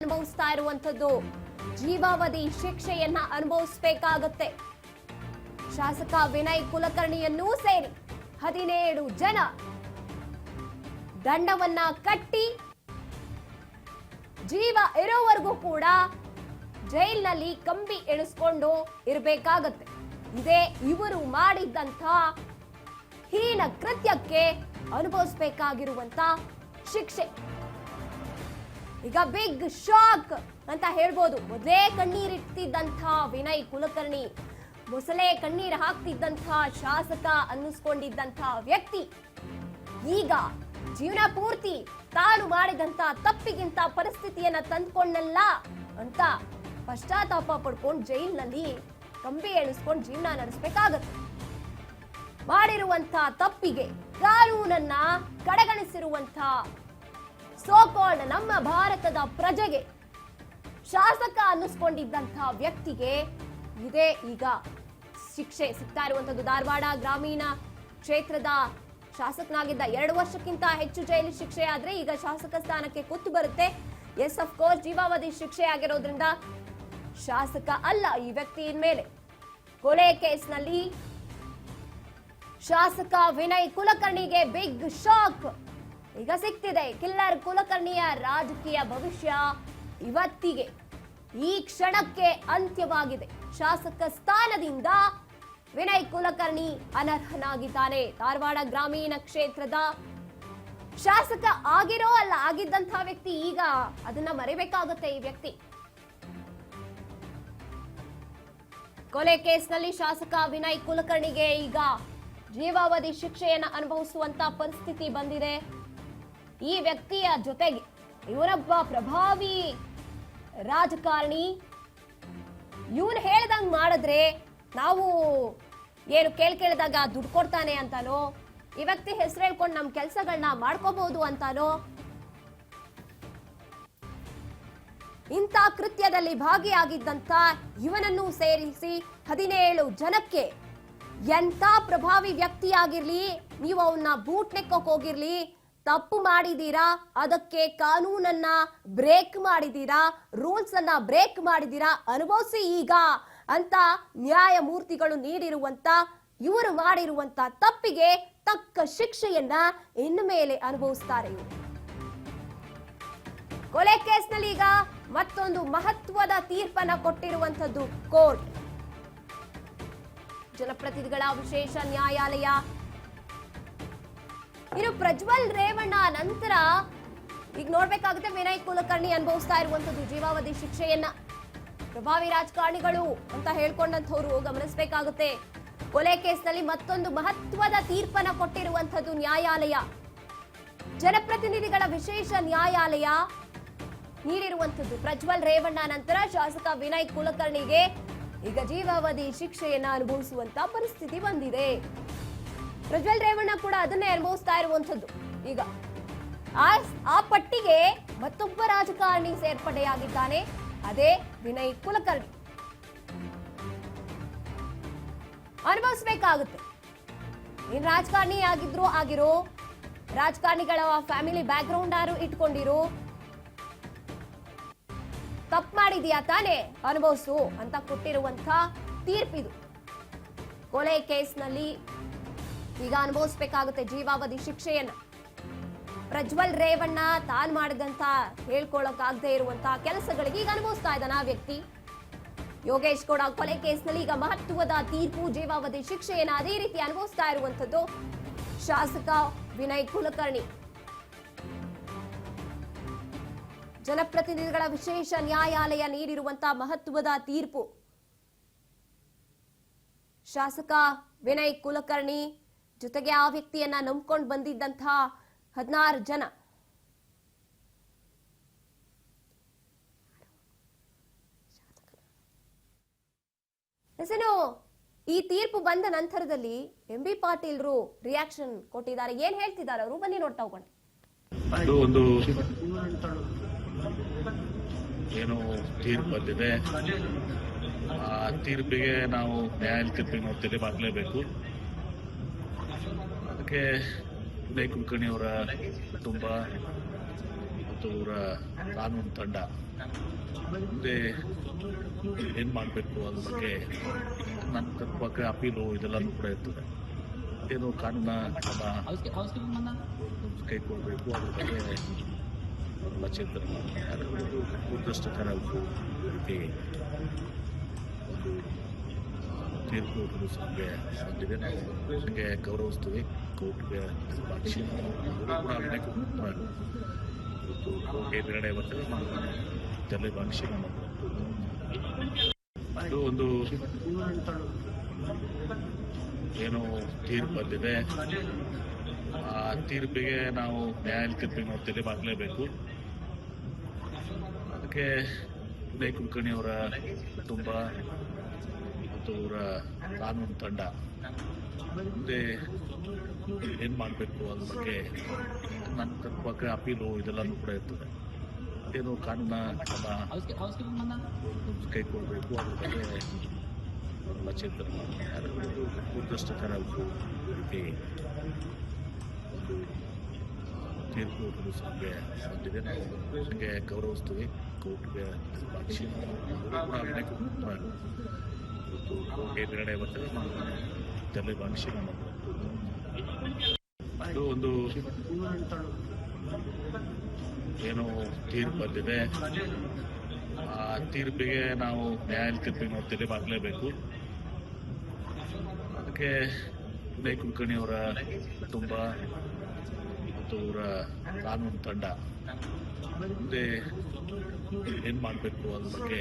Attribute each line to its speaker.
Speaker 1: ಅನುಭವಿಸ್ತಾ ಇರುವಂತದ್ದು ಜೀವಾವಧಿ ಶಿಕ್ಷೆಯನ್ನ ಅನುಭವಿಸಬೇಕಾಗುತ್ತೆ. ಶಾಸಕ ವಿನಯ್ ಕುಲಕರ್ಣಿಯನ್ನೂ ಸೇರಿ 17 ಜನ ದಂಡವನ್ನ ಕಟ್ಟಿ ಜೀವ ಇರೋವರೆಗೂ ಕೂಡ ಜೈಲಿನಲ್ಲಿ ಕಂಬಿ ಎಣಿಸ್ಕೊಂಡು ಇರಬೇಕಾಗತ್ತೆ. ಇದೇ ಇವರು ಮಾಡಿದ್ದಂತ ಹೀನ ಕೃತ್ಯಕ್ಕೆ ಅನುಭವಿಸಬೇಕಾಗಿರುವಂತ ಶಿಕ್ಷೆ. ಈಗ ಬಿಗ್ ಶಾಕ್ ಅಂತ ಹೇಳ್ಬೋದು. ಮೊದಲೇ ಕಣ್ಣೀರಿಟ್ಟಿದ್ದಂಥ ವಿನಯ್ ಕುಲಕರ್ಣಿ, ಮೊಸಳೆ ಕಣ್ಣೀರು ಹಾಕ್ತಿದ್ದಂಥ ಶಾಸಕ ಅನ್ನಿಸ್ಕೊಂಡಿದ್ದಂಥ ವ್ಯಕ್ತಿ ಈಗ ಜೀವನ ಪೂರ್ತಿ ತಾನು ಮಾಡಿದಂತ ತಪ್ಪಿಗಿಂತ ಪರಿಸ್ಥಿತಿಯನ್ನ ತಂದ್ಕೊಂಡಲ್ಲ ಅಂತ ಪಶ್ಚಾತ್ತಾಪ ಪಡ್ಕೊಂಡು ಜೈಲಿನಲ್ಲಿ ಕಂಬಿ ಎಣಿಸ್ಕೊಂಡು ಜೀವನ ನಡೆಸಬೇಕಾಗತ್ತೆ. ಮಾಡಿರುವಂತ ತಪ್ಪಿಗೆ ಕಾನೂನನ್ನ ಕಡೆಗಣಿಸಿರುವಂತ ಸೋಕಾಲ್ಡ್ ನಮ್ಮ ಭಾರತದ ಪ್ರಜೆಗೆ, ಶಾಸಕ ಅನ್ನಿಸ್ಕೊಂಡಿದ್ದಂತ ವ್ಯಕ್ತಿಗೆ ಇದೇ ಈಗ ಶಿಕ್ಷೆ ಸಿಗ್ತಾ ಇರುವಂತದ್ದು. ಧಾರವಾಡ ಗ್ರಾಮೀಣ ಕ್ಷೇತ್ರದ ಶಾಸಕನಾಗಿದ್ದ 2 ವರ್ಷಕ್ಕಿಂತ ಹೆಚ್ಚು ಜೈಲು ಶಿಕ್ಷೆ ಆದ್ರೆ ಈಗ ಶಾಸಕ ಸ್ಥಾನಕ್ಕೆ ಕುತ್ತು ಬರುತ್ತೆ. ಎಸ್ ಆಫ್ ಕೋರ್ಸ್ ಜೀವಾವಧಿ ಶಿಕ್ಷೆ ಆಗಿರೋದ್ರಿಂದ ಶಾಸಕ ಅಲ್ಲ ಈ ವ್ಯಕ್ತಿ ಇನ್ಮೇಲೆ. ಕೊಲೆ ಕೇಸ್ನಲ್ಲಿ ಶಾಸಕ ವಿನಯ್ ಕುಲಕರ್ಣಿಗೆ ಬಿಗ್ ಶಾಕ್ ಈಗ ಸಿಗ್ತಿದೆ. ಕಿಲ್ಲರ್ ಕುಲಕರ್ಣಿಯ ರಾಜಕೀಯ ಭವಿಷ್ಯ ಇವತ್ತಿಗೆ ಈ ಕ್ಷಣಕ್ಕೆ ಅಂತ್ಯವಾಗಿದೆ. ಶಾಸಕ ಸ್ಥಾನದಿಂದ ವಿನಯ್ ಕುಲಕರ್ಣಿ ಅನರ್ಹನಾಗಿದ್ದಾನೆ. ಧಾರವಾಡ ಗ್ರಾಮೀಣ ಕ್ಷೇತ್ರದ ಶಾಸಕ ಆಗಿರೋ ಅಲ್ಲ, ಆಗಿದ್ದಂತಹ ವ್ಯಕ್ತಿ ಈಗ ಅದನ್ನ ಮರೆಯಬೇಕಾಗುತ್ತೆ ಈ ವ್ಯಕ್ತಿ. ಕೊಲೆ ಕೇಸ್ನಲ್ಲಿ ಶಾಸಕ ವಿನಯ್ ಕುಲಕರ್ಣಿಗೆ ಈಗ ಜೀವಾವಧಿ ಶಿಕ್ಷೆಯನ್ನು ಅನುಭವಿಸುವಂತ ಪರಿಸ್ಥಿತಿ ಬಂದಿದೆ. ಈ ವ್ಯಕ್ತಿಯ ಜೊತೆಗೆ ಇವರೊಬ್ಬ ಪ್ರಭಾವಿ ರಾಜಕಾರಣಿ. ಇವನು ಹೇಳ್ದಂಗ್ ಮಾಡಿದ್ರೆ ನಾವು ಏನು ಕೇಳಿದಾಗ ದುಡ್ಡು ಕೊಡ್ತಾನೆ ಅಂತಾನೋ, ಈ ವ್ಯಕ್ತಿ ಹೆಸರು ಹೇಳ್ಕೊಂಡು ನಮ್ಮ ಕೆಲಸಗಳನ್ನ ಮಾಡ್ಕೋಬಹುದು ಅಂತಾನೋ, ಇಂಥ ಕೃತ್ಯದಲ್ಲಿ ಭಾಗಿಯಾಗಿದ್ದಂತ ಇವನನ್ನು ಸೇರಿಸಿ 17 ಜನಕ್ಕೆ ಎಂಥ ಪ್ರಭಾವಿ ವ್ಯಕ್ತಿಯಾಗಿರ್ಲಿ, ನೀವು ಅವನ್ನ ಬೂಟ್ ನೆಕ್ಕೋಕ್ ಹೋಗಿರ್ಲಿ, ತಪ್ಪು ಮಾಡಿದೀರಾ, ಅದಕ್ಕೆ ಕಾನೂನನ್ನ ಬ್ರೇಕ್ ಮಾಡಿದೀರಾ, ರೂಲ್ಸ್ ಅನ್ನ ಬ್ರೇಕ್ ಮಾಡಿದೀರಾ, ಅನುಭವಿಸಿ ಈಗ ಅಂತ ನ್ಯಾಯಮೂರ್ತಿಗಳು ನೀಡಿರುವಂತ ಇವರು ಮಾಡಿರುವಂತ ತಪ್ಪಿಗೆ ತಕ್ಕ ಶಿಕ್ಷೆಯನ್ನ ಇನ್ನು ಮೇಲೆ ಅನುಭವಿಸ್ತಾರೆ ಇವರು. ಕೊಲೆ ಕೇಸ್ನಲ್ಲಿ ಈಗ ಮತ್ತೊಂದು ಮಹತ್ವದ ತೀರ್ಪನ್ನ ಕೊಟ್ಟಿರುವಂತದ್ದು ಕೋರ್ಟ್. ಜನಪ್ರತಿನಿಧಿಗಳ ವಿಶೇಷ ನ್ಯಾಯಾಲಯ. ಇನ್ನು ಪ್ರಜ್ವಲ್ ರೇವಣ್ಣ ನಂತರ ಈಗ ನೋಡ್ಬೇಕಾಗುತ್ತೆ ವಿನಯ್ ಕುಲಕರ್ಣಿ ಅನುಭವಿಸ್ತಾ ಇರುವಂತದ್ದು ಜೀವಾವಧಿ ಶಿಕ್ಷೆಯನ್ನ. ಪ್ರಭಾವಿ ರಾಜಕಾರಣಿಗಳು ಅಂತ ಹೇಳ್ಕೊಂಡಂತವ್ರು ಗಮನಿಸಬೇಕಾಗುತ್ತೆ. ಕೊಲೆ ಕೇಸ್ನಲ್ಲಿ ಮತ್ತೊಂದು ಮಹತ್ವದ ತೀರ್ಪನ್ನ ಕೊಟ್ಟಿರುವಂತದ್ದು ನ್ಯಾಯಾಲಯ. ಜನಪ್ರತಿನಿಧಿಗಳ ವಿಶೇಷ ನ್ಯಾಯಾಲಯ ನೀಡಿರುವಂತದ್ದು ಪ್ರಜ್ವಲ್ ರೇವಣ್ಣ ನಂತರ ಶಾಸಕ ವಿನಯ್ ಕುಲಕರ್ಣಿಗೆ ಈಗ ಜೀವಾವಧಿ ಶಿಕ್ಷೆಯನ್ನ ಅನುಭವಿಸುವಂತ ಪರಿಸ್ಥಿತಿ ಬಂದಿದೆ. ಪ್ರಜ್ವಲ್ ರೇವಣ್ಣ ಕೂಡ ಅದನ್ನೇ ಅನುಭವಿಸ್ತಾ ಇರುವಂತದ್ದು. ಈಗ ಆ ಪಟ್ಟಿಗೆ ಮತ್ತೊಬ್ಬ ರಾಜಕಾರಣಿ ಸೇರ್ಪಡೆಯಾಗಿದ್ದಾನೆ, ಅದೇ ವಿನಯ್ ಕುಲಕರ್ಣಿ. ಅನುಭವಿಸಬೇಕಾಗುತ್ತೆ. ಏನ್ ರಾಜಕಾರಣಿ ಆಗಿರೋ ರಾಜಕಾರಣಿಗಳ ಫ್ಯಾಮಿಲಿ ಬ್ಯಾಕ್ ಗ್ರೌಂಡ್ ಯಾರು ಇಟ್ಕೊಂಡಿರೋ, ತಪ್ಪು ಮಾಡಿದ್ಯಾ ತಾನೇ ಅನುಭವಿಸು ಅಂತ ಕೊಟ್ಟಿರುವಂತ ತೀರ್ಪಿದು. ಕೊಲೆ ಕೇಸ್ನಲ್ಲಿ ಈಗ ಅನುಭವಿಸಬೇಕಾಗುತ್ತೆ ಜೀವಾವಧಿ ಶಿಕ್ಷೆಯನ್ನ. ಪ್ರಜ್ವಲ್ ರೇವಣ್ಣ ತಾನು ಮಾಡಿದಂತ ಹೇಳ್ಕೊಳ್ಳೋಕಾಗದೆ ಇರುವಂತ ಕೆಲಸಗಳಿಗೆ ಈಗ ಅನುಭವಿಸ್ತಾ ಇದ್ದಾನ ಆ ವ್ಯಕ್ತಿ. ಯೋಗೇಶ್ ಗೌಡ ಕೊಲೆ ಕೇಸ್ನಲ್ಲಿ ಈಗ ಮಹತ್ವದ ತೀರ್ಪು, ಜೀವಾವಧಿ ಶಿಕ್ಷೆಯನ್ನ ಅದೇ ರೀತಿ ಅನುಭವಿಸ್ತಾ ಇರುವಂತದ್ದು ಶಾಸಕ ವಿನಯ್ ಕುಲಕರ್ಣಿ. ಜನಪ್ರತಿನಿಧಿಗಳ ವಿಶೇಷ ನ್ಯಾಯಾಲಯ ನೀಡಿರುವಂತಹ ಮಹತ್ವದ ತೀರ್ಪು. ಶಾಸಕ ವಿನಯ್ ಕುಲಕರ್ಣಿ ಜೊತೆಗೆ ಆ ವ್ಯಕ್ತಿಯನ್ನ ನಂಬ್ಕೊಂಡು ಬಂದಿದ್ದಂತಹ 16 ಜನ ಈ ತೀರ್ಪು ಬಂದ ನಂತರದಲ್ಲಿ ಎಂ.ಬಿ. ಪಾಟೀಲ್ರು ರಿಯಾಕ್ಷನ್ ಕೊಟ್ಟಿದ್ದಾರೆ. ಏನ್ ಹೇಳ್ತಿದ್ದಾರೆ ಅವರು, ಬನ್ನಿ ನೋಡ್ತಾ ಹೋಗೋಣ.
Speaker 2: ಒಂದು ಏನು ತೀರ್ಪು ಬಂದಿದೆ, ಆ ತೀರ್ಪಿಗೆ ನಾವು ನ್ಯಾಯಾಲಯ ತೀರ್ಪಿಗೆ ನಾವು ತಲೆ ಬಾಗಲೇಬೇಕು. ಅದಕ್ಕೆ ವಿನಯ್ ಕುಲಕರ್ಣಿ ಅವರ ಕುಟುಂಬ ಮತ್ತು ಅವರ ಕಾನೂನು ತಂಡ ಮುಂದೆ ಏನು ಮಾಡಬೇಕು ಅದ್ರ ಬಗ್ಗೆ ನನ್ನ ಬಗ್ಗೆ ಅಪೀಲು ಇದೆಲ್ಲನೂ ಕೂಡ ಇರ್ತದೆ. ಏನು ಕಾನೂನ ಕ್ರಮ ಕೈಗೊಳ್ಳಬೇಕು ಅದ್ರ ಬಗ್ಗೆ ಎಲ್ಲ ಚಿಂತನೆ ಮಾಡಿ ದುರದೃಷ್ಟಕರ ರೀತಿ ಒಂದು ತೀರ್ಪು ಸಭೆ ಬಂದಿದೆ. ನಾವು ಹಂಗೆ ಗೌರವಿಸ್ತೀವಿ. ಕೋರ್ಟ್ಗೆ ಸಾಕ್ಷಿ ಕೂಡ ಅನೇಕ ಇವತ್ತು ಕೋರ್ಟ್ ಎದುರುಗಡೆ ಬರ್ತದೆ. ನಾವು ತಲೆ ಭಾಷೆ ಅದು ಒಂದು ಏನು ತೀರ್ಪು ಬಂದಿದೆ. ಆ ತೀರ್ಪಿಗೆ ನಾವು ನ್ಯಾಯಾಲಯ ತೀರ್ಪಿಗೆ ನಾವು ತಲೆ ಬಾಗಲೇಬೇಕು. ಅದಕ್ಕೆ ವಿನಯ್ ಕುಲಕರ್ಣಿ ಅವರ ಕುಟುಂಬ ಮತ್ತು ಅವರ ಕಾನೂನು ತಂಡ ಮುಂದೆ ಏನು ಮಾಡಬೇಕು ಅದ್ರ ಬಗ್ಗೆ ನನ್ನ ಬಗ್ಗೆ ಅಪೀಲು ಇದೆಲ್ಲನೂ ಕೂಡ ಇರ್ತದೆ. ಏನು ಕಾನೂನ ಕ್ರಮ ಕೈಗೊಳ್ಳಬೇಕು ಅದ್ರ ಬಗ್ಗೆ ಎಲ್ಲ ಚಿಂತನೆ ಮಾಡಿ ದುರದೃಷ್ಟಕರ ರೀತಿ ಒಂದು ತೀರ್ಪು ಸಭೆ ಬಂದಿದೆ. ನಾವು ಹಂಗೆ ಗೌರವಿಸ್ತೀವಿ. ಕೋರ್ಟ್ಗೆ ಸಾಕ್ಷಿ ಕೂಡ ಅನೇಕ ಇವತ್ತು ಕೋರ್ಟ್ ಎದುರುಗಡೆ ಬರ್ತದೆ. ನಾವು ತಲೆ ಭಾಷೆ ಅದು ಒಂದು ಏನು ತೀರ್ಪು ಬಂದಿದೆ. ಆ ತೀರ್ಪಿಗೆ ನಾವು ನ್ಯಾಯಾಲಯ ತೀರ್ಪಿಗೆ ನಾವು ತಲೆ ಬಾಗಲೇಬೇಕು. ಅದಕ್ಕೆ ವಿನಯ್ ಕುಲಕರ್ಣಿ ಅವರ ಕುಟುಂಬ ಮತ್ತು ಅವರ ಕಾನೂನು ತಂಡ ಮುಂದೆ ಏನು ಮಾಡಬೇಕು ಅದ್ರ ಬಗ್ಗೆ